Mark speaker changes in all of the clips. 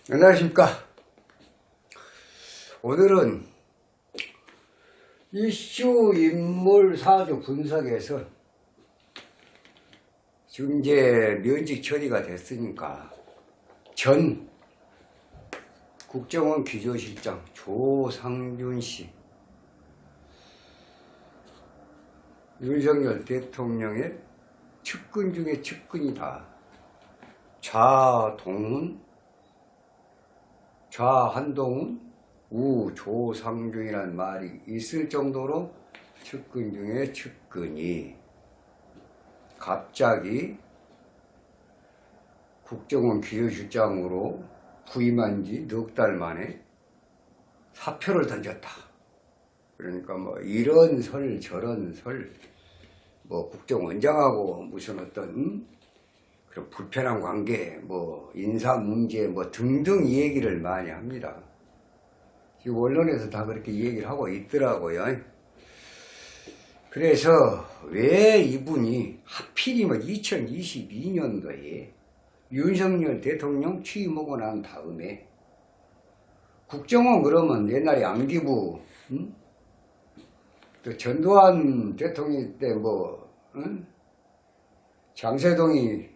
Speaker 1: 안녕하십니까. 오늘은 이슈 인물 사주 분석에서 지금 이제 면직 처리가 됐으니까 전 국정원 기조실장 조상준 씨, 윤석열 대통령의 측근 중에 측근이다. 좌동훈, 좌한동훈, 우조상준이라는 말이 있을 정도로 측근 중에 측근이 갑자기 국정원 기조실장으로 부임한 지 넉 달 만에 사표를 던졌다. 그러니까 뭐 이런 설 저런 설, 뭐 국정원장하고 무슨 어떤 그런 불편한 관계, 뭐 인사 문제 뭐 등등 얘기를 많이 합니다. 지금 언론에서 다 그렇게 얘기를 하고 있더라고요. 그래서 왜 이분이 하필이면 2022년도에 윤석열 대통령 취임하고 난 다음에 국정원 그러면 옛날에 안기부, 또 전두환 대통령 때 장세동이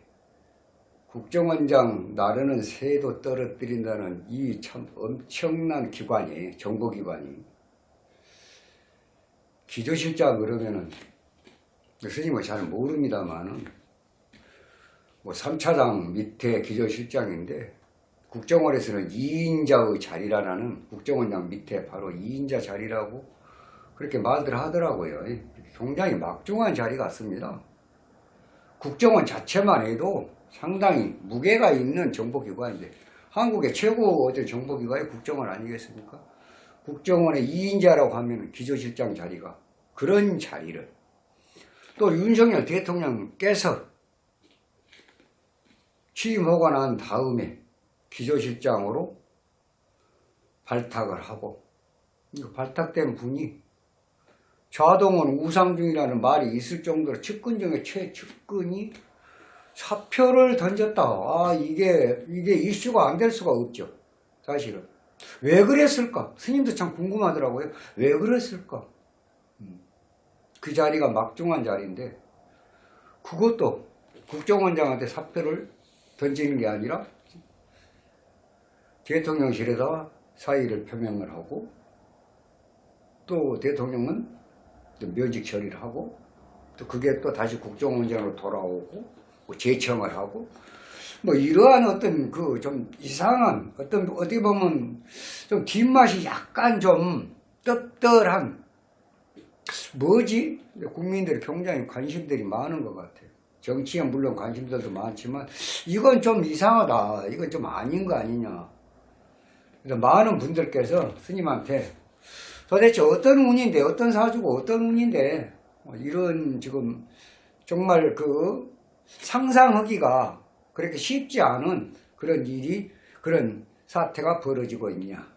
Speaker 1: 국정원장 나르는 새도 떨어뜨린다는 이 참 엄청난 기관이, 정보기관이 기조실장 그러면은 스님은 잘 모릅니다만은 뭐 3차장 밑에 기조실장인데 국정원에서는 2인자의 자리라는, 국정원장 밑에 바로 2인자 자리라고 그렇게 말들 하더라고요. 굉장히 막중한 자리 같습니다. 국정원 자체만 해도 상당히 무게가 있는 정보기관인데 한국의 최고 어떤 정보기관이 국정원 아니겠습니까? 국정원의 2인자라고 하면 기조실장 자리가, 그런 자리를 또 윤석열 대통령께서 취임하고 난 다음에 기조실장으로 발탁을 하고, 발탁된 분이 좌동훈, 우상준이라는 말이 있을 정도로 측근 중에 최측근이 사표를 던졌다. 이게 이슈가 안 될 수가 없죠. 사실은. 왜 그랬을까? 스님도 참 궁금하더라고요. 왜 그랬을까? 그 자리가 막중한 자리인데, 그것도 국정원장한테 사표를 던지는 게 아니라 대통령실에다가 사의를 표명을 하고, 또 대통령은 면직 처리를 하고, 또 그게 또 다시 국정원장으로 돌아오고, 뭐 재청을 하고, 뭐 이러한 어떤 그 좀 이상한 어떤, 어떻게 보면 좀 뒷맛이 약간 좀 떫떫한, 뭐지? 국민들이 굉장히 관심들이 많은 것 같아요. 정치에 물론 관심들도 많지만 이건 좀 이상하다, 이건 좀 아닌 거 아니냐. 그래서 많은 분들께서 스님한테 도대체 어떤 운인데, 어떤 사주고 어떤 운인데 이런 지금 정말 그 상상하기가 그렇게 쉽지 않은 그런 일이, 그런 사태가 벌어지고 있냐.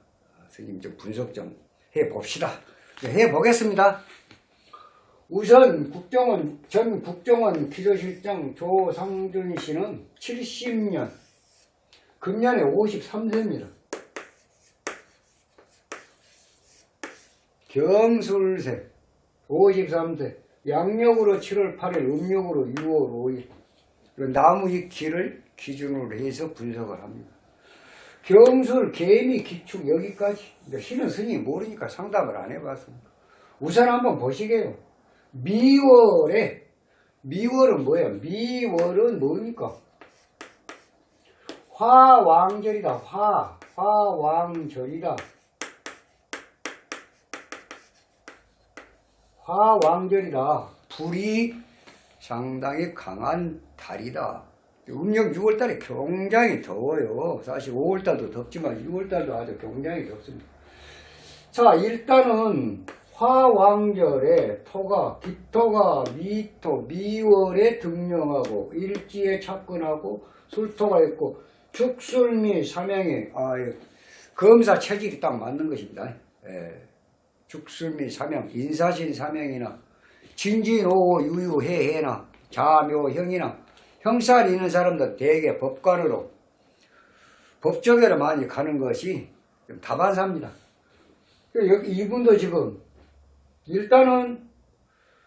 Speaker 1: 스님 좀 분석 좀 해봅시다. 해보겠습니다. 우선 전 국정원 기조실장 조상준 씨는 70년, 금년에 53세입니다. 경술세, 53세, 양력으로 7월 8일, 음력으로 6월 5일. 나무위키를 기준으로 해서 분석을 합니다. 경술, 개미, 기축 여기까지. 신은 스님이 모르니까 상담을 안 해봤습니다. 우선 한번 보시게요. 미월은 뭐예요? 미월은 뭡니까? 화왕절이다. 화왕절이다. 화왕절이다. 불이 상당히 강한 달이다. 음력 6월달에 굉장히 더워요. 사실 5월달도 덥지만 6월달도 아주 굉장히 덥습니다. 자, 일단은 화왕절에 토가, 기토가 미토, 미월에 등령하고 일지에 착근하고 술토가 있고 죽술미 삼양에, 검사 체질이 딱 맞는 것입니다. 죽술미 삼양, 인사신 삼양이나 진진오호 유유해해나 자묘형이나 형살 있는 사람들 대개 법관으로 법조계로 많이 가는 것이 다반사입니다. 여기 이분도 지금 일단은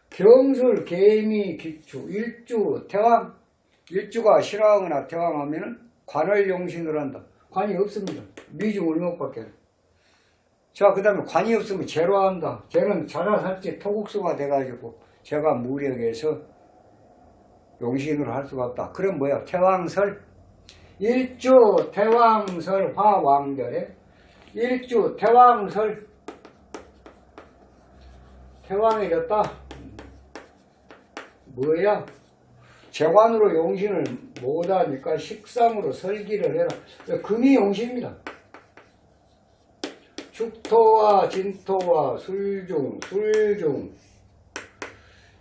Speaker 1: 경술, 개미, 기축, 일주, 태왕, 일주가 신왕이나 태왕하면은 관을 용신으로 한다. 관이 없습니다. 미중 을목밖에. 자, 그 다음에 관이 없으면 재로 한다. 재는 자라살지 토국수가 돼가지고 제가 무력에서 용신으로 할 수가 없다. 그럼 뭐야? 태왕설, 일주 태왕설 화왕절에 일주 태왕설 태왕이 됐다. 뭐야? 재관으로 용신을 못하니까 식상으로 설기를 해라. 금이 용신입니다. 축토와 진토와 술중,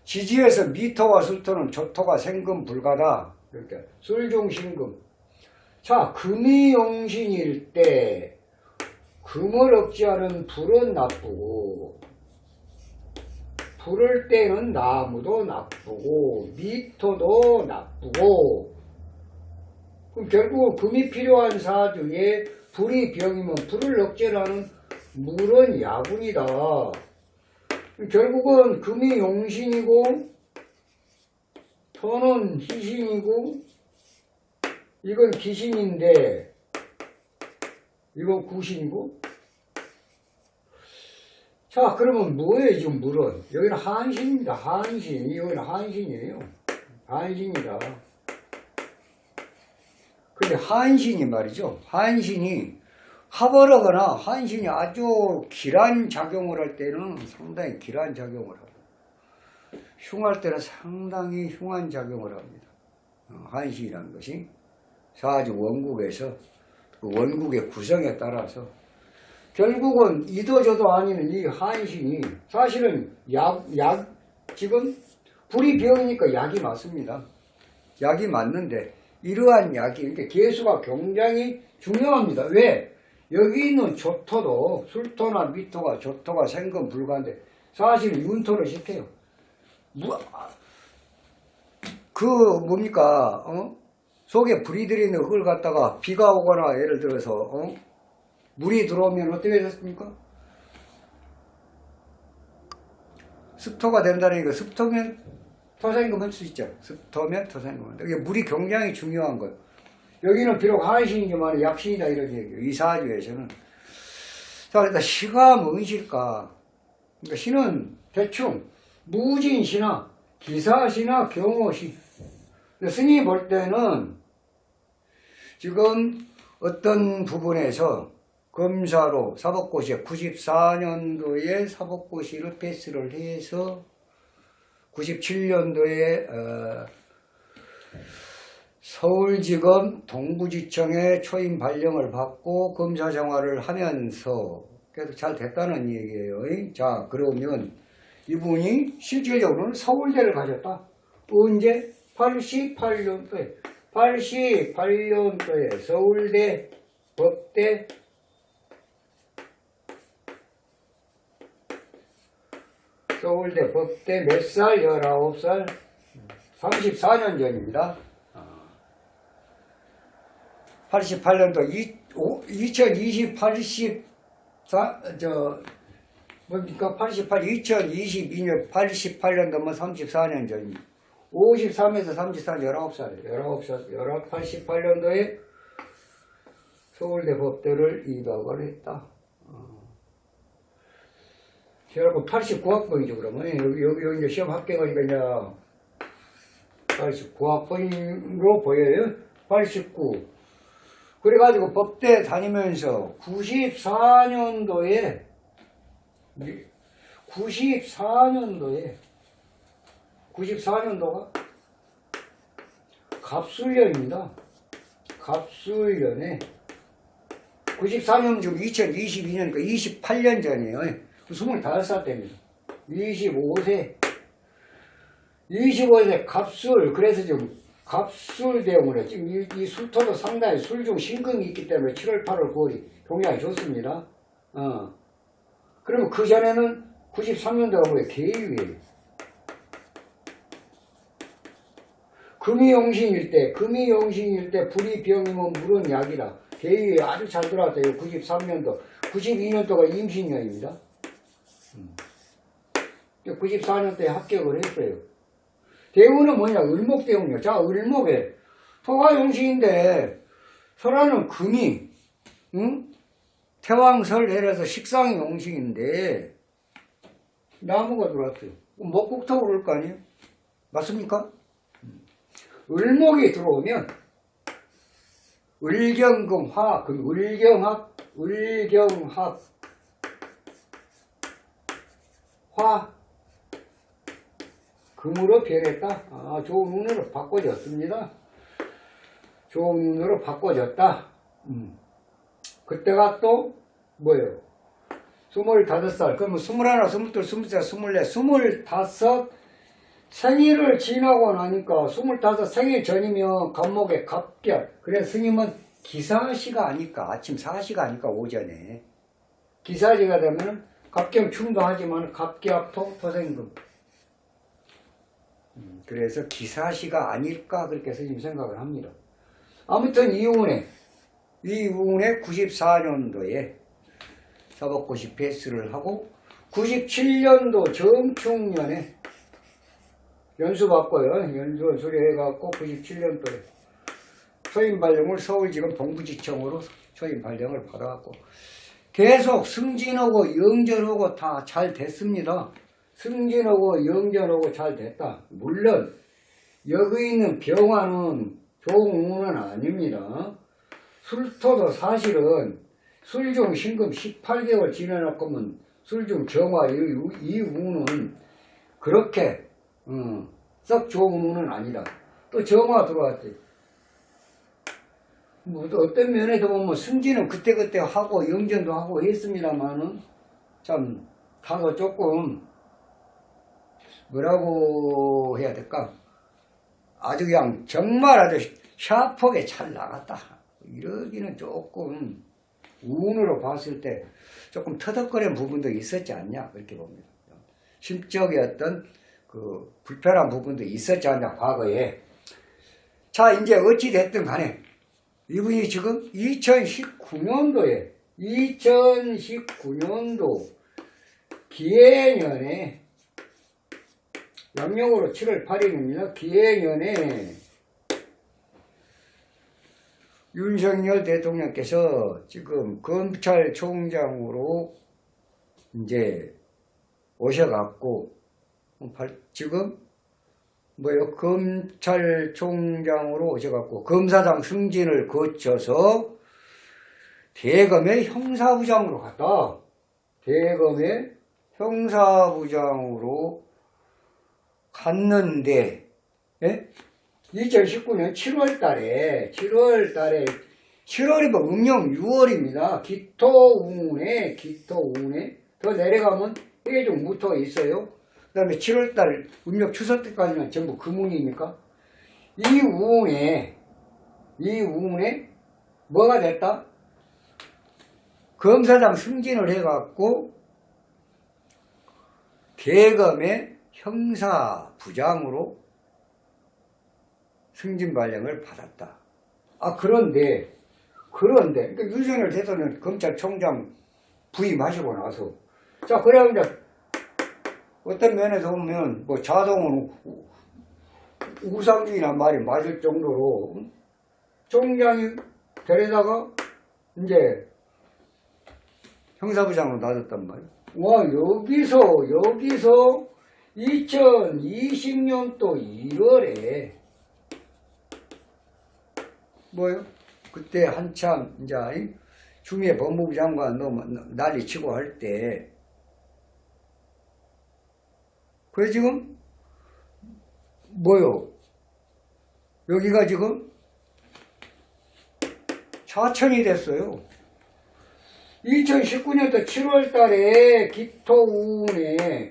Speaker 1: 지지에서 미토와 술토는 조토가 생금 불가다. 이렇게 술중 신금. 자, 금이 용신일 때 금을 억제하는 불은 나쁘고, 불을 때는 나무도 나쁘고 미토도 나쁘고, 그럼 결국 금이 필요한 사주에 불이 병이면 불을 억제하는 물은 야군이다. 결국은 금이 용신이고 토는 희신이고 이건 기신인데 이건 구신이고. 자, 그러면 뭐예요 지금 물은? 여기는 한신입니다. 한신. 여기는 한신이에요. 한신이다. 근데 한신이 말이죠. 한신이 합을 하거나 한신이 아주 길한 작용을 할 때는 상당히 길한 작용을 하고, 흉할 때는 상당히 흉한 작용을 합니다. 한신이라는 것이 사주 원국에서 그 원국의 구성에 따라서 결국은 이도저도 아니는 이 한신이 사실은 지금 불이 병이니까 약이 맞습니다. 약이 맞는데 이러한 약이, 그러니까 개수가 굉장히 중요합니다. 왜? 여기 있는 조토도 술토나 미토가 조토가 생금 불가인데 사실 윤토를 시켜요. 뭡니까? 속에 불이 들이는 흙을 갖다가 비가 오거나 예를 들어서 물이 들어오면 어떻게 됐습니까? 습토가 된다는 거. 습토면 토생금 할 수 있죠. 습토면 토생금. 이게 물이 굉장히 중요한 거예요. 여기는 비록 한신이지만 약신이다 이런 얘기예요. 이 사주에서는. 자, 그러니까 시가 뭔 시일까? 그러니까 시는 대충 무진시나 기사시나 경호시. 스님이 볼 때는 지금 어떤 부분에서 검사로 사법고시에 94년도에 사법고시를 패스를 해서 97년도에 서울지검 동부지청에 초임 발령을 받고 검사 생활을 하면서 계속 잘 됐다는 얘기예요. 자, 그러면 이분이 실질적으로는 서울대를 가졌다. 언제? 88년도에. 88년도에 서울대 법대 몇 살? 19살? 34년 전입니다. 88년도 2022년 88년도면 34년 전입니다. 53에서 34년 19살 88년도에 서울대 법대를 입학을 했다. 여러분 89학번이죠 그러면. 여기 이제 시험 합격하니까 이제 89학번으로 보여요. 89. 그래가지고 법대 다니면서 94년도에 갑술년입니다. 갑술년에 94년 지금 2022년이니까 28년 전이에요. 25살 때입니다. 25세 갑술. 그래서 지금 갑술 대용으로 지금 이 술토도 상당히 술중 신금이 있기 때문에 7월, 8월, 9월이 굉장히 좋습니다. 그러면 그 전에는 93년도가 뭐예요? 계유예요. 금이 용신일 때 불이 병이면 물은 약이라. 대위에 아주 잘 들어왔어요. 93년도. 92년도가 임신년입니다. 94년도에 합격을 했어요. 대우는 뭐냐? 을목대운이요. 자, 을목에 토화용신인데 설화는 금이 응? 태왕설 내려서 식상이 용신인데 나무가 들어왔어요. 목국토 오를 거 아니에요? 맞습니까? 을목이 들어오면 을경금화, 을경합, 화, 금으로 변했다. 아, 좋은 운으로 바꿔졌습니다. 좋은 운으로 바꿔졌다. 그때가 또 뭐예요? 25살, 그러면 21, 22, 23, 24, 25 생일을 지나고 나니까 25 생일 전이면 갑목에 갑결. 그래 스님은 기사시가 아닐까, 아침 4시가 아닐까, 오전에. 기사시가 되면 갑경충도 하지만 갑기합토 토생금. 그래서 기사시가 아닐까 그렇게 스님 생각을 합니다. 아무튼 이운에 94년도에 사법고시 패스를 하고 97년도 정충년에 연수 바꿔요. 연수 수료해갖고 97년도에 초임 발령을 서울지검 동부지청으로 초임 발령을 받아갖고 계속 승진하고 영전하고 다 잘 됐습니다. 승진하고 영전하고 잘 됐다. 물론 여기 있는 병화는 좋은 운은 아닙니다. 술토도 사실은 술중 신금 18개월 지내놓고면 술중 정화 이 운은 그렇게 썩 좋은 운은 아니다. 또 정화 들어왔지. 뭐 어떤 면에서 보면 승진은 그때그때 하고 영전도 하고 했습니다만은 참 다소 조금 뭐라고 해야 될까? 아주 그냥 정말 아주 샤프하게 잘 나갔다. 이러기는 조금 운으로 봤을 때 조금 터덕거리는 부분도 있었지 않냐 그렇게 봅니다. 심적인 어떤 그 불편한 부분도 있었지 않냐 과거에. 자 이제 어찌 됐든 간에 이분이 지금 2019년도 기해년에 양력으로 7월 8일입니다. 기해년에 윤석열 대통령께서 지금 검찰총장으로 이제 오셔갖고 지금 뭐요? 검찰총장으로 오셔갖고 검사장 승진을 거쳐서 대검의 형사부장으로 갔다. 대검의 형사부장으로 갔는데, 예? 2019년 7월달에 7월이면 음력 6월입니다. 기토운에 더 내려가면 해중 무토 있어요. 그 다음에 7월달 음력 추석 때까지는 전부 금운이니까 이 우운에 뭐가 됐다? 검사장 승진을 해갖고 대검의 형사부장으로 승진 발령을 받았다. 아 그런데 그러니까 윤석열 대통령 검찰총장 부임하시고 나서 자 그래 이제 어떤 면에서 보면 뭐 자동으로 우상주의란 말이 맞을 정도로 총장이 데려다가 이제 형사부장으로 놔뒀단 말이에요. 와 여기서 2020년도 1월에 뭐요? 그때 한참 이제 추미애 법무부 장관 너무 난리치고 할 때 그래 지금 뭐요? 여기가 지금 좌천이 됐어요. 2019년도 7월 달에 기토운에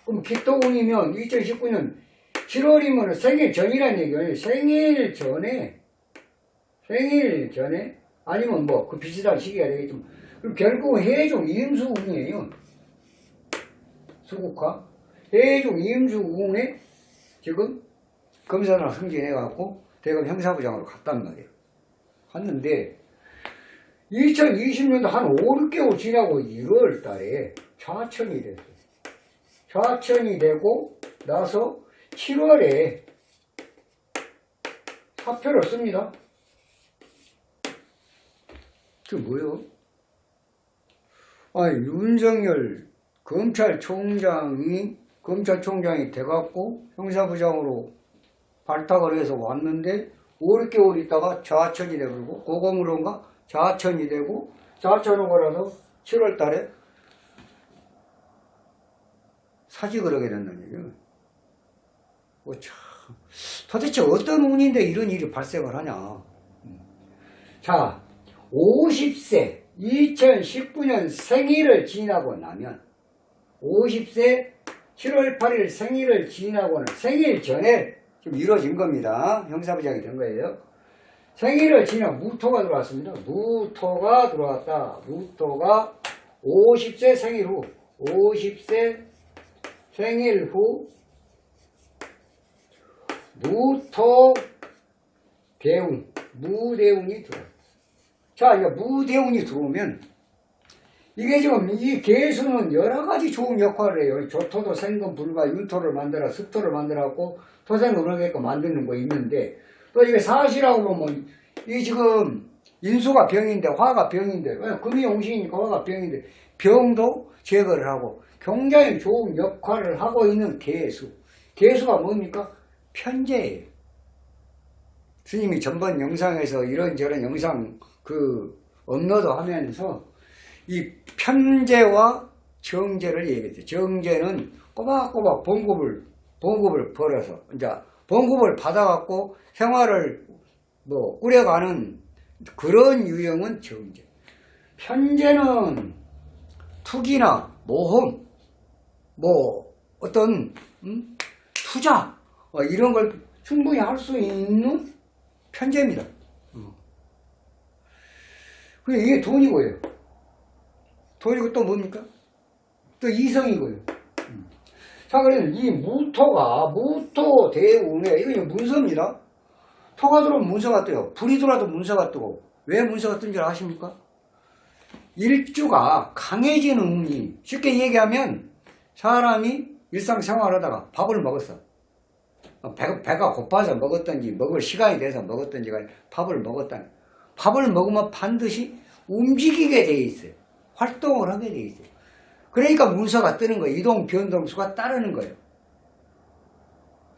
Speaker 1: 그럼 기토운이면 2019년 7월이면 생일 전이란 얘기예요. 생일 전에 아니면 뭐 그 비슷한 시기가 되겠지만 그럼 결국 해중 임수운이에요. 수국화 해중 임수운에 지금 검사나 승진해갖고 대검 형사부장으로 갔단 말이에요. 갔는데 2020년도 한 5, 6개월 지나고 1월 달에 좌천이 됐어요. 좌천이 되고 나서 7월에 사표를 씁니다. 그 뭐요? 윤석열 검찰총장이 돼갖고 형사부장으로 발탁을 해서 왔는데 5, 6개월 있다가 좌천이 되고 고검으로인가 좌천이 되고 좌천한 거라서 7월 달에 사직을 하게 된다는 얘기예요. 참, 도대체 어떤 운인데 이런 일이 발생을 하냐. 자, 50세 2019년 생일을 지나고 나면 50세 7월 8일 생일을 지나고는 생일 전에 좀 이루어진 겁니다. 형사부장이 된 거예요. 생일을 지나 무토가 들어왔습니다. 무토가 들어왔다. 무토가 50세 생일 후 50세 생일 후 무토 대운 무대운이 들어와. 자, 이거 무대운이 들어오면 이게 지금 이 개수는 여러 가지 좋은 역할을 해요. 조토도 생금 불과 윤토를 만들어 습토를 만들어갖고 토생금을 하게끔 만드는 거 있는데 또 이게 사실하고 보면 이 지금 인수가 병인데 화가 병인데 금이 용신이니까 화가 병인데 병도 제거를 하고 굉장히 좋은 역할을 하고 있는 개수. 개수가 뭡니까? 편재예요. 스님이 전번 영상에서 이런저런 영상 업로드 하면서 이 편재와 정재를 얘기했어요. 정재는 꼬박꼬박 봉급을 벌어서, 이제 봉급을 받아갖고 생활을 꾸려가는 그런 유형은 정재. 편재는 투기나 모험, 어떤, 투자, 이런 걸 충분히 할 수 있는 편재입니다. 이게 돈이고요. 돈이고 또 뭡니까? 또 이성이고요. 자, 그래서 이 무토 대운에, 이거 문서입니다. 토가 들어오면 문서가 떠요. 불이 들어와도 문서가 뜨고. 왜 문서가 뜬 줄 아십니까? 일주가 강해지는 운이, 쉽게 얘기하면 사람이 일상생활 하다가 밥을 먹었어. 배가 고파서 먹었던지, 먹을 시간이 돼서 먹었던지 간에 밥을 먹었다니. 밥을 먹으면 반드시 움직이게 돼 있어요. 활동을 하게 돼 있어요. 그러니까 문서가 뜨는 거예요. 이동 변동수가 따르는 거예요.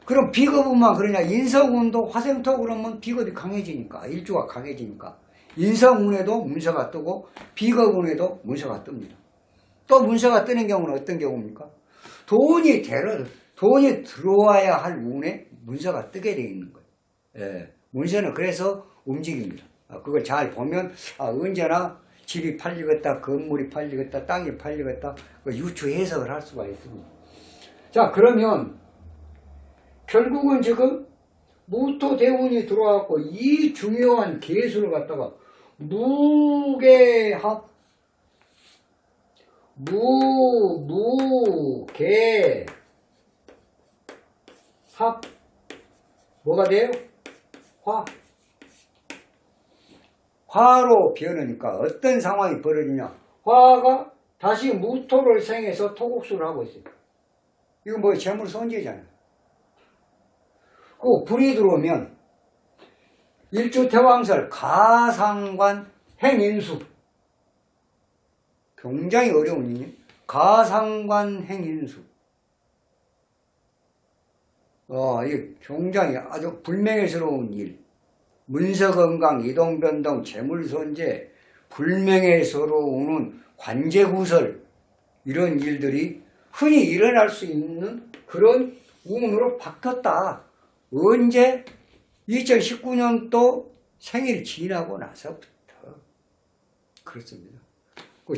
Speaker 1: 그럼 비겁은만 그러냐? 인성운도 화생토 그러면 비겁이 강해지니까, 일주가 강해지니까 인성운에도 문서가 뜨고 비겁운에도 문서가 뜹니다. 또 문서가 뜨는 경우는 어떤 경우입니까? 돈이 들어와야 할 운에 문서가 뜨게 되어 있는 거예요. 예, 문서는 그래서 움직입니다. 그걸 잘 보면 언제나 집이 팔리겠다, 건물이 팔리겠다, 땅이 팔리겠다, 유추 해석을 할 수가 있습니다. 자, 그러면 결국은 지금 무토 대운이 들어와갖고 이 중요한 개수를 갖다가 무게합, 무게합 뭐가 돼요? 화로 변하니까 어떤 상황이 벌어지냐? 화가 다시 무토를 생해서 토국수를 하고 있어요. 이건 재물 손재잖아요. 그 불이 들어오면 일주태왕설 가상관 행인수, 굉장히 어려운 일이에요. 가상관 행인수. 이게 굉장히 아주 불명예스러운 일. 문서건강, 이동변동, 재물손재, 불명예스러운 관제구설, 이런 일들이 흔히 일어날 수 있는 그런 운으로 바뀌었다. 언제? 2019년도 생일 지나고 나서부터 그렇습니다.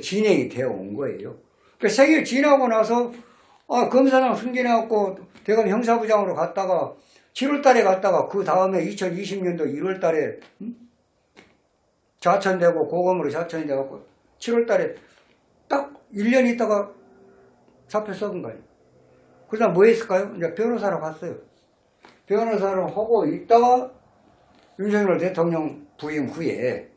Speaker 1: 진행이 되어 온 거예요. 생일 지나고 나서 검사장 승진해갖고 대검 형사부장으로 갔다가 7월 달에 갔다가 그 다음에 2020년도 1월 달에 좌천되고 고검으로 좌천이 돼갖고 7월 달에 딱 1년 있다가 사표 써본 거예요. 그 다음 뭐 했을까요? 이제 변호사로 갔어요. 변호사를 하고 있다가 윤석열 대통령 부임 후에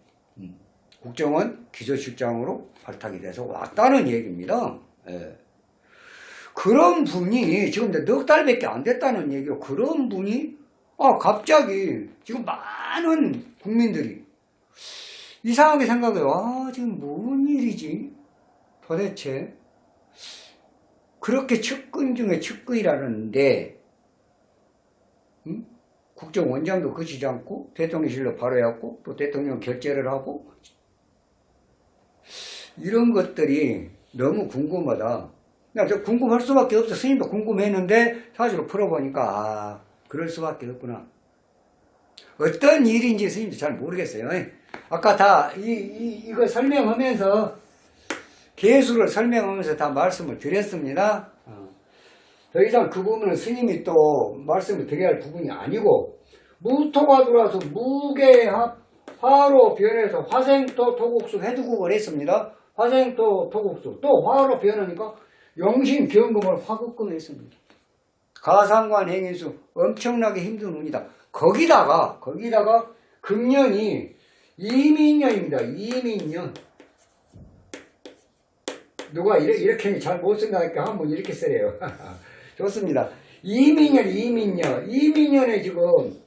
Speaker 1: 국정원 기조실장으로 발탁이 돼서 왔다는 얘기입니다. 예. 그런 분이 지금 넉 달밖에 안 됐다는 얘기요. 그런 분이 갑자기 지금 많은 국민들이 이상하게 생각해요. 지금 뭔 일이지? 도대체 그렇게 측근 중에 측근이라는데 국정원장도 거치지 않고 대통령실로 바로 해갖고 또 대통령 결재를 하고 이런 것들이 너무 궁금하다. 궁금할 수밖에 없어. 스님도 궁금했는데 사실로 풀어보니까 그럴 수밖에 없구나. 어떤 일인지 스님도 잘 모르겠어요. 아까 다 이거 설명하면서 개수를 설명하면서 다 말씀을 드렸습니다. 더 이상 그 부분은 스님이 또 말씀을 드려야 할 부분이 아니고 무토가 들어와서 무게합 화로 변해서 화생토 토국수 해두국을 했습니다. 화생토 토국수 또 화로 변하니까 영신 경금을 화극금 했습니다. 가상관 행인수 엄청나게 힘든 운이다. 거기다가 금년이 이민년입니다. 이민년. 누가 이렇게 잘 못 쓴다니까 한번 이렇게 쓰래요. 좋습니다. 이민년에 지금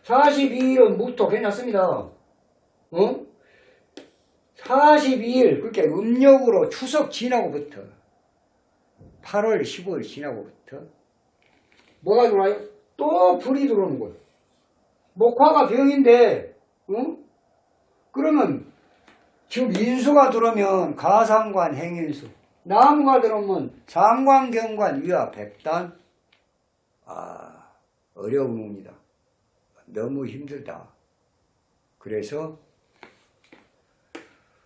Speaker 1: 42일은 무토 괜찮습니다. 42일, 그렇게 음력으로 추석 지나고부터 8월 15일 지나고부터 뭐가 들어와요? 또 불이 들어오는 거예요. 목화가 병인데, 그러면 지금 인수가 들어오면 가상관 행인수, 나무가 들어오면 상관경관 위와 백단. 어려운 운이다. 너무 힘들다. 그래서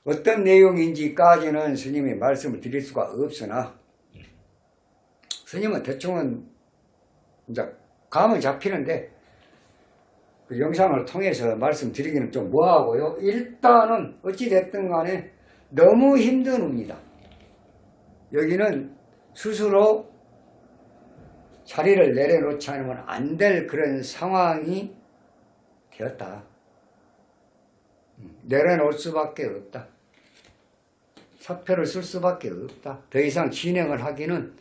Speaker 1: 어떤 내용인지까지는 스님이 말씀을 드릴 수가 없으나 스님은 대충은 이제 감은 잡히는데 그 영상을 통해서 말씀드리기는 좀 뭐하고요. 일단은 어찌됐든 간에 너무 힘든 운이다. 여기는 스스로 자리를 내려놓지 않으면 안 될 그런 상황이 되었다. 내려놓을 수밖에 없다. 사표를 쓸 수밖에 없다. 더 이상 진행을 하기는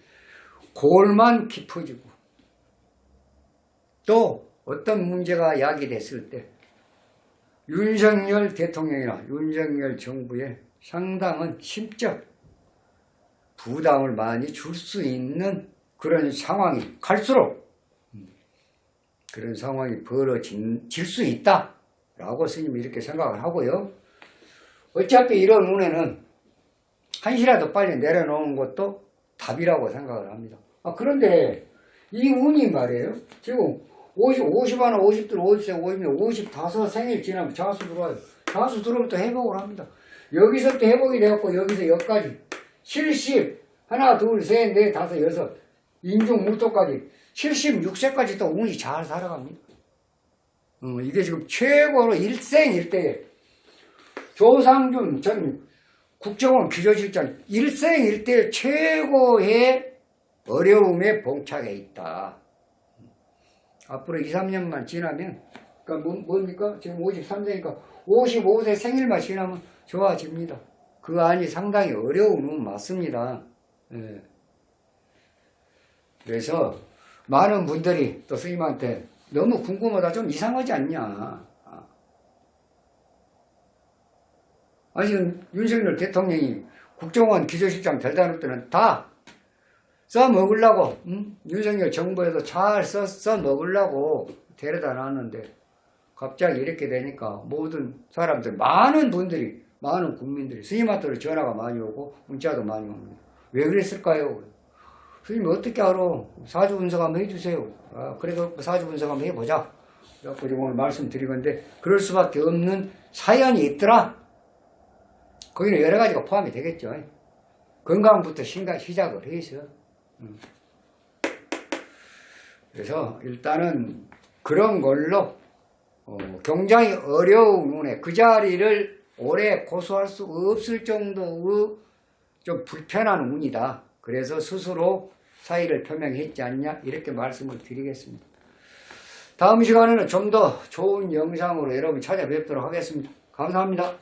Speaker 1: 골만 깊어지고 또 어떤 문제가 야기됐을 때 윤석열 대통령이나 윤석열 정부에 상당한 심적 부담을 많이 줄 수 있는 그런 상황이 갈수록 그런 상황이 벌어질 수 있다 라고 스님이 이렇게 생각을 하고요. 어차피 이런 운에는 한시라도 빨리 내려놓은 것도 답이라고 생각을 합니다. 그런데 이 운이 말이에요. 지금 50하나, 50둘, 50세, 50년, 55 생일 지나면 자수 들어와요. 자수 들어오면 또 회복을 합니다. 여기서부터 회복이 되었고 여기서 여기까지 70, 하나, 둘, 셋, 넷, 다섯, 여섯 인중 물토까지 76세까지 또 운이 잘 살아갑니다. 이게 지금 최고로 일생일대에 조상준 전 국정원 기조실장 일생일대 최고의 어려움에 봉착해 있다. 앞으로 2, 3년만 지나면 그러니까 뭡니까? 지금 53세니까 55세 생일만 지나면 좋아집니다. 그 안이 상당히 어려운 운 맞습니다. 예. 그래서 많은 분들이 또 스님한테 너무 궁금하다, 좀 이상하지 않냐. 지금 윤석열 대통령이 국정원 기조실장 될다는 때는 다 써먹으려고, 윤석열 정부에도 잘 써먹으려고 데려다 놨는데 갑자기 이렇게 되니까 모든 사람들, 많은 분들이, 많은 국민들이 스님한테로 전화가 많이 오고 문자도 많이 옵니다. 왜 그랬을까요? 스님 어떻게 알아? 사주 분석 한번 해주세요. 그래서 사주 분석 한번 해보자. 그래서 오늘 말씀드리건데 그럴 수밖에 없는 사연이 있더라. 거기는 여러 가지가 포함이 되겠죠. 건강부터 시작을 해서. 그래서 일단은 그런 걸로 굉장히 어려운 운에 그 자리를 오래 고수할 수 없을 정도의 좀 불편한 운이다. 그래서 스스로 사의를 표명했지 않냐 이렇게 말씀을 드리겠습니다. 다음 시간에는 좀 더 좋은 영상으로 여러분 찾아뵙도록 하겠습니다. 감사합니다.